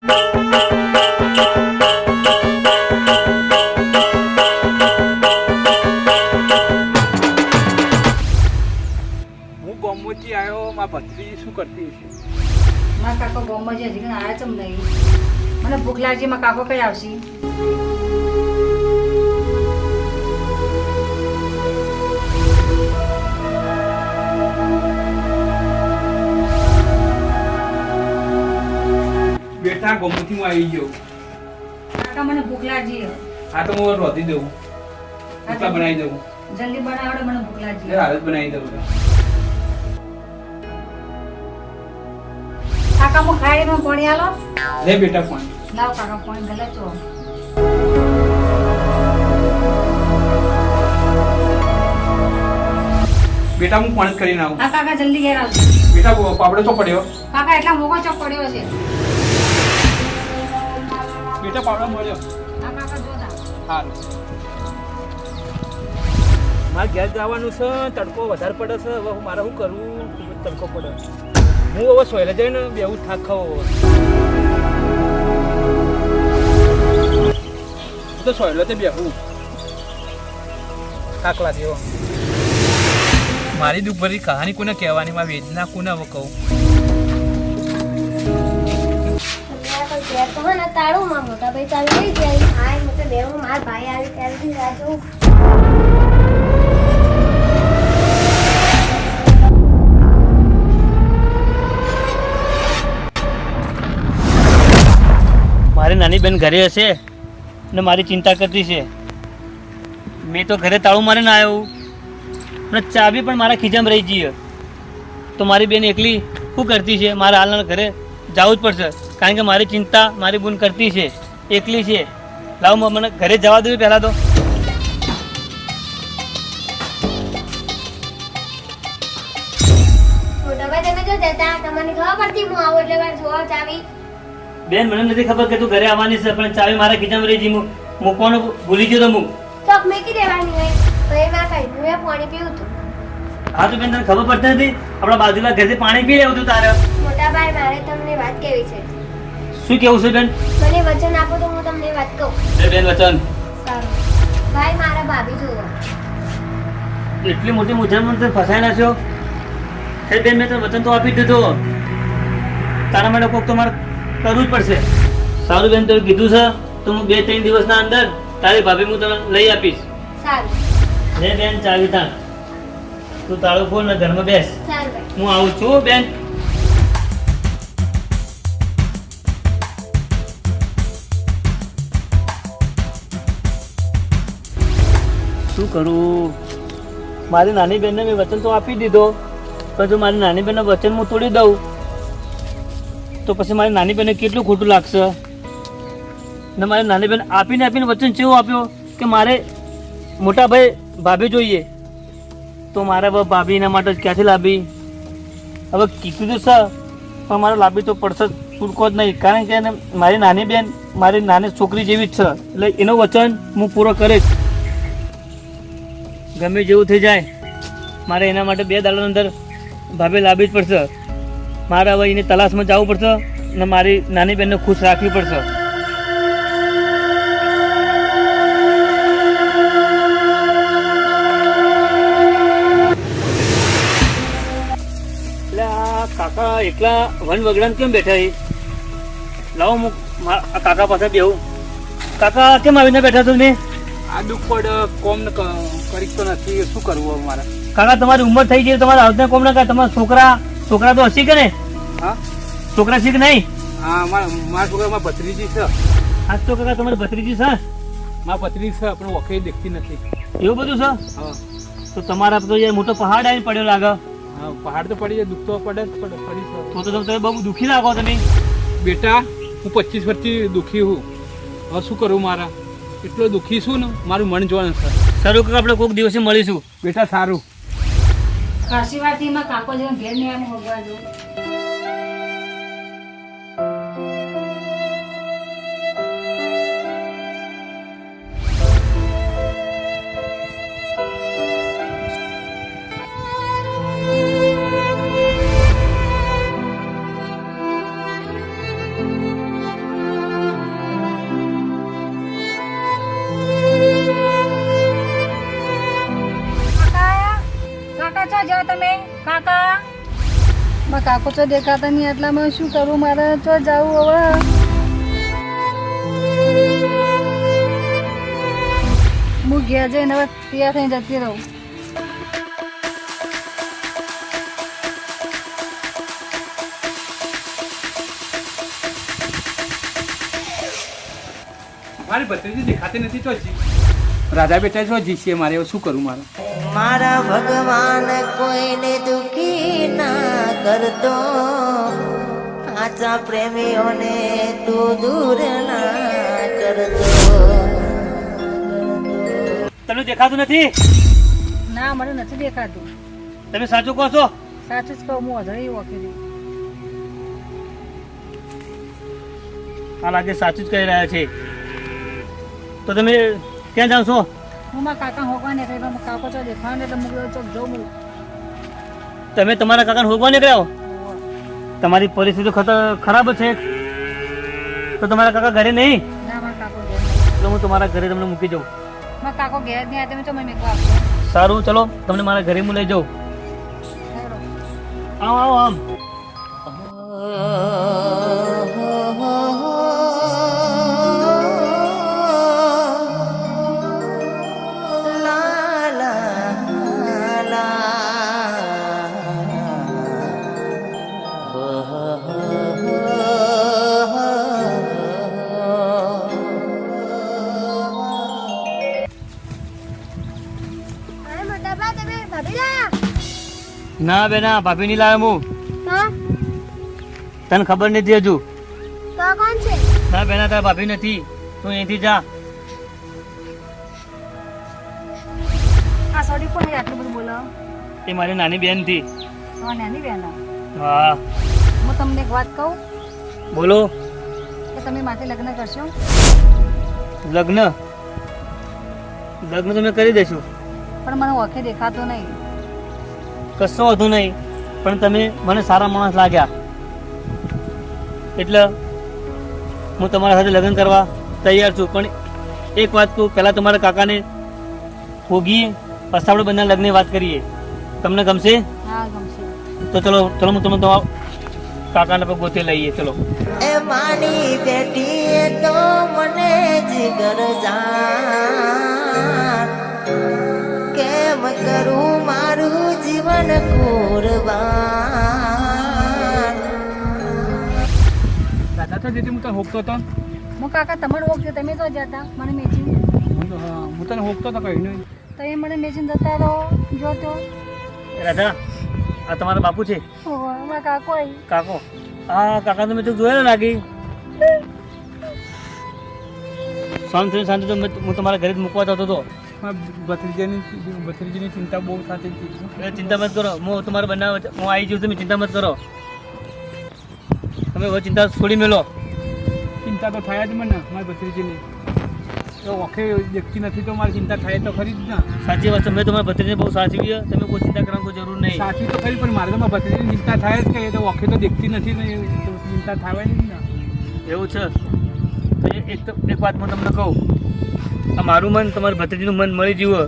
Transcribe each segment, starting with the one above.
હું ગોમમાંથી આવ્યો, મારા ભત્રીજી શું કરતી છે? મારા કાકો ગોમમાં હજી આવ્યા ચમ નહીં. મને ભૂખ લાગી, મારા કાકો કઈ આવશે? બેટા ગોમમાંથી હું આવી ગયો. કાકા મને ભૂખ લાગી. હા તો હું રોધી દઉં, રોટલા બનાવી દઉં. જલ્દી બનાવડે, મને ભૂખ લાગી. હાલ જ બનાવી દઉં. કાકા હું ખાઈ નો પાણી આલો. લે બેટા પાણી. લાવ કાકા પાણી ગલે છો. બેટા હું પાણી કરીને આવું. હા કાકા જલ્દી ઘેર આવજો. બેટા પાપડો તો પડ્યો. કાકા એટલા મોકો ચોક પડ્યો છે. બેટા પાવડો મળ્યો. હા કાકા જોતા. હાલ મારે ઘેર જવાનું છે, તડકો વધારે પડે છે. હવે મારે શું કરવું? ખૂબ જ તડકો પડે. હું હવે સોયલે જઈને બેવું થાક ખાવો. તો સોયલો તે બેહું થાક લાગ્યો. મારી દુઃખ ભરી કહાની કોને કહેવાની, મારી વેદના કોને હવે કહું? તાળું માં મોટા ભાઈ ચાલુ થઈ જાય. હા મોટે બેવું મારા ભાઈ આવી ત્યારથી રાજુ. મારી નાની બેન ઘરે હશે ને મારી ચિંતા કરતી છે. મેં તો ઘરે તાળું મારીને આવ્યો અને ચાબી પણ મારા ખીચામાં રહી જઈએ. તો મારી બેન એકલી શું કરતી છે? મારા હાલના ઘરે જવું જ પડશે, કારણ કે મારી ચિંતા મારી બૂન કરતી છે, એકલી છે. લાવ મને ઘરે જવા દઉં પહેલાં તો. મોટા ભાઈ તમે જો જતા તમને ખબર પડતી હું આવું એટલે વાર જોવા ચાવી. બેન મને નથી ખબર કે તું ઘરે આવવાની છે, પણ ચાવી મારા ખીચામાં રહી જઈ. મૂકવાનું ભૂલી ગયો તો હું. ચોક મેકી દેવાની હોય તો એમાં કઈ હું પાણી પીવું તું. હા તો બેન તને ખબર પડતી નથી? આપણા બાજુના ઘરેથી પાણી પી લેવું તું તારે. મોટા ભાઈ મારે તમને વાત કેવી છે. શું કેવું છે બેન? મને વચન આપો તો હું તમને વાત કહું. બેન વચન. સારું ભાઈ મારા ભાભી જોવો. એટલી મોટી મૂંઝવણમાં તમે ફસાઈ નાખ્યો. હે બેન મેં તને વચન તો આપી દીધો, તારા માટે કોક તો મારે કરવું જ પડશે. સારું બેન તો કીધું છે તો હું 2-3 દિવસના અંદર તારી ભાભી હું તને લઈ આપીશ. સારું લે બેન ચાવી તાર, તું તાળું ખોલ ને ઘરમાં બેસ. સારું ભાઈ. હું આવું છું બેન. શું કરું? મારી નાની બેનને મેં વચન તો આપી દીધો, પણ જો મારી નાની બેનનું વચન હું તોડી દઉં તો પછી મારી નાની બેનને કેટલું ખોટું લાગશે. ને મારી નાની બેન આપીને વચન કેવું આપ્યો કે મારે મોટા ભાઈ ભાભી જોઈએ, તો મારે હવે ભાભી એના માટે ક્યાંથી લાવી? હવે કીધું તો છે પણ મારે લાવવી તો પડશે, છૂટકો જ નહીં. કારણ કે મારી નાની બેન મારી નાની છોકરી જેવી જ છે, એટલે એનું વચન હું પૂરો કરીશ. ગમે જેવું થઈ જાય મારે એના માટે 2 દાડાની અંદર ભાભી લાવવી જ પડશે. મારે હવે એની તલાશમાં જવું પડશે અને મારી નાની બેનને ખુશ રાખવી પડશે. એટલે આ કાકા એકલા વન વગડાને કેમ બેઠા છે? લાવો હું કાકા પાસે બેહું. કાકા કેમ આવીને બેઠા છો તમે? આ દુઃખ પડે, કોમ કરી તો નથી, શું કરવું હવે મારે? કાકા તમારી ઉંમર થઈ ગઈ, તમારા હાથને કોમ ના કરે. તમારા છોકરા તો હશે કે ને? હા છોકરા છે કે નહીં? હા મારા છોકરા મારા ભત્રીજી છે. આજ તો કાકા તમારી ભત્રીજી છે? મારા ભત્રીજી છે પણ ઓખે દેખતી નથી. એવું બધું છે? હા તો તમારા તો યાર મોટો પહાડ આવીને પડ્યો લાગે. હા પહાડ તો પડી જાય, દુઃખ તો પડે જ પડે પડી છે. તો તમે બહુ દુઃખી લાગો તમે. બેટા હું 25 વર્ષથી દુઃખી હું. હવે શું કરું? મારા એટલો દુઃખી છું ને મારું મન જોવાનું છે. સારું કાકા આપણે કોઈક દિવસે મળીશું. બેટા સારું. કાશી વાતી માં કાકો જેમ ઘેર ને આમ હોગવા જો. તમે કાકા મારા કાકો તો દેખાતા નહીં એટલામાં શું કરું મારે તો જવું હવે હું ઘેર જઈને હવે તૈયાર થઈને જતી રહું મારી ભત્રીજી દેખાતી નથી તો રાધા બેટા જો જીસીએ મારે હવે શું કરું મારે મારા ભગવાન કોઈને દુખી ના કરતો આચા પ્રેમીઓને તું દૂર ના કરતો તમને દેખાતું નથી? ના મને નથી દેખાતું તમે સાચું કહો છો? સાચું જ કહું હું અધળી વખેલી આ લાગે સાચું જ કહી રહ્યા છે. તો તમે ક્યાં જાઓ છો? હું મારા કાકા હોવા નીકળી પણ કાકો તો દેખાવા ને એટલે હું ચોક જઉં હું તમે તમારા કાકાને હોગવા નીકળ્યા હો? તમારી પરિસ્થિતિ ખરાબ છે તો તમારા કાકા ઘરે નહીં? ના મારા કાકો ઘેર નહીં. તો હું તમારા ઘરે તમને મૂકી જાઉં. મારા કાકો ઘેર નહીં આવે તમે તો મને મેકવા આપશો સારું ચલો તમને મારા ઘરે હું લઈ જાઉં. આવો આવો આમ. અરે મોટા બા તમે ભાભી લાયા ના બેના ભાભી નહીં લાવ્યો હું. તો તને ખબર નથી હજુ. તો કોણ છે ના બેના તારા ભાભી નથી. તું અહીંથી જા. આ સોરી કોણ આટલું બધું બોલો એ મારી નાની બેન થી. તમારી નાની બેન હા હું તમને એક વાત કહું બોલો. કે તમે માથે લગ્ન કરશો લગ્ન લગ્ન તમે કરી દઈશું. પણ મને ઓળખે દેખાતો નહીં કશો વધુ નહીં પણ તમે મને સારા માણસ લાગ્યા એટલે હું તમારા સાથે લગ્ન કરવા તૈયાર છું. પણ એક વાત કહું, પહેલાં તમારા કાકાને હોગીએ પછી આપણે બંને લગ્નની વાત કરીએ. તમને ગમશે? હા ગમશે તો ચલો ચલો હું તમે તમારા કાકાને પર ગોતે લઈએ. ચલો એ માની બેટી તો મને જીગર જા કેમ કરું મારું જીવન કુરબાન દાદા તો જેથી હું તને હોકતો હતો હું કાકા તમારે ઓળખજો તમે તો જતા મને મેચી હું તને હોકતો હતો કઈ નહીં તો એ મને મેચીને જતા રહો જોતો રાધા આ તમારા બાપુ છે? મારા કાકો કાકો? હા કાકા તો મેં તો જોયેલા લાગી. શાંતિ શાંતિ તો હું તમારા ઘરે જ મૂકવા જતો હતો. ભત્રીજીની ચિંતા બહુ થતી હતી એટલે ચિંતા મત કરો, હું તમારા બનાવ હું આવી જઉં. તમે ચિંતા મત કરો. તમે હવે ચિંતા છોડી મેલો. ચિંતા તો થાય જ મને મારી ભત્રીજીની તો ઓખે દેખતી નથી તો મારી ચિંતા થાય તો ખરી જ ના. સાચી વાત છે. મેં તમારા ભત્રીને બહુ સાચવી છે. તમે કોઈ ચિંતા કરવાની કોઈ જરૂર નહીં. સાચી તો ખરી પણ મારે તો મારી ભત્રીજીની ચિંતા થાય જ કે એ તો ઓખે તો દેખતી નથી ને તો ચિંતા થવાય નહીં ને. એવું છે તો એક વાત હું તમને કહું, આ મારું મન તમારી ભત્રીજીનું મન મળી જીવો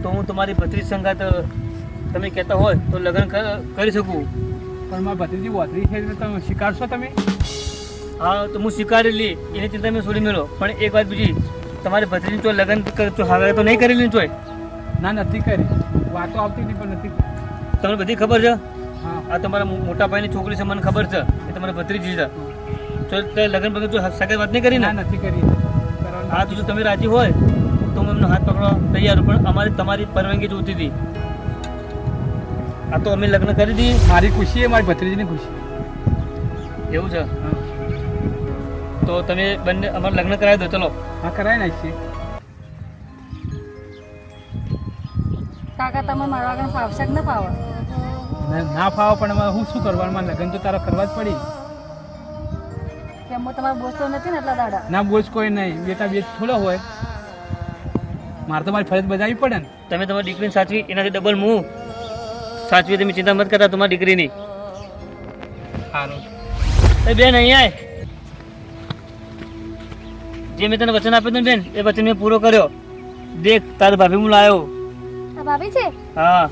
તો હું તમારી ભત્રીજ સંગાત તમે કહેતા હોય તો લગ્ન કરી શકું. પણ મારી ભત્રીજી વધરી છે એટલે તમે સ્વીકારશો તમે? હા તો હું સ્વીકારી લી, એની ચિંતા મેં છોડી મેળો. પણ એક વાત બીજી, તમારી ભત્રીજી તો લગ્ન હવે તો નહીં કરેલી ચોય? ના નથી કરી, વાતો આવતી હતી પણ નથી કરી. તમને બધી ખબર છે? હા આ તમારા મોટા ભાઈની છોકરી છે, મને ખબર છે એ તમારી ભત્રીજી છે. તો તે લગ્ન પછી સગાઈ વાત નહીં કરી ને? ના નથી કરી. હા તો જો તમે રાજી હોય તો હું એમનો હાથ પકડવા તૈયાર છું. પણ અમારી તમારી પરવાનગી જોતી હતી. આ તો અમે લગ્ન કરી દઈએ. મારી ખુશી એ મારી ભત્રીજીની ખુશી. એવું છે? હા તો તમે બંને અમારે લગ્ન કરાવી દો. ચલો હા કરાવી નાખીએ. કાકા તમે મારા આગળ ફાવશે કે ના ફાવે ના ફાવો પણ હવે હું શું કરવાનું, મારે લગ્ન તો તારા કરવા જ પડી. કેમ હું તમારો બોસ તો નથી ને એટલા દાડા ના બોજ કોઈ નહીં, બેટા બેજ થોડો હોય. મારે તો મારી ફરજ બજાવવી પડે ને. તમે તમારી દીકરીને સાચવી એનાથી ડબલ હું સાચવી. તમે ચિંતા મત કરતા તમારી દીકરીની. સારું એ બેન અહીંયા આય. જે મેં તને વચન આપ્યું હતું ને બેન એ વચન મેં પૂરો કર્યો. દેખ તારી ભાભી હું લાવ્યો. આ ભાભી છે હા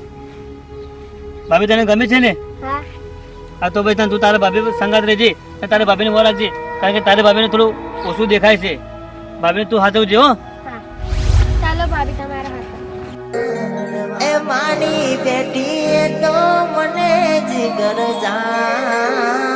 ભાભી તને ગમે છે ને? હા. હા તો ભાઈ તને તું તારા ભાભી સંગાત રહેજે અને તારા ભાભીને મોં રાખજે, કારણ કે તારી ભાભીને થોડું ઓછું દેખાય છે. ભાભીને તું સાચવજે હો. હા. ચાલો ભાભી તમારા હાથમાં. એ માની બેટી એ તો મને જીગર જા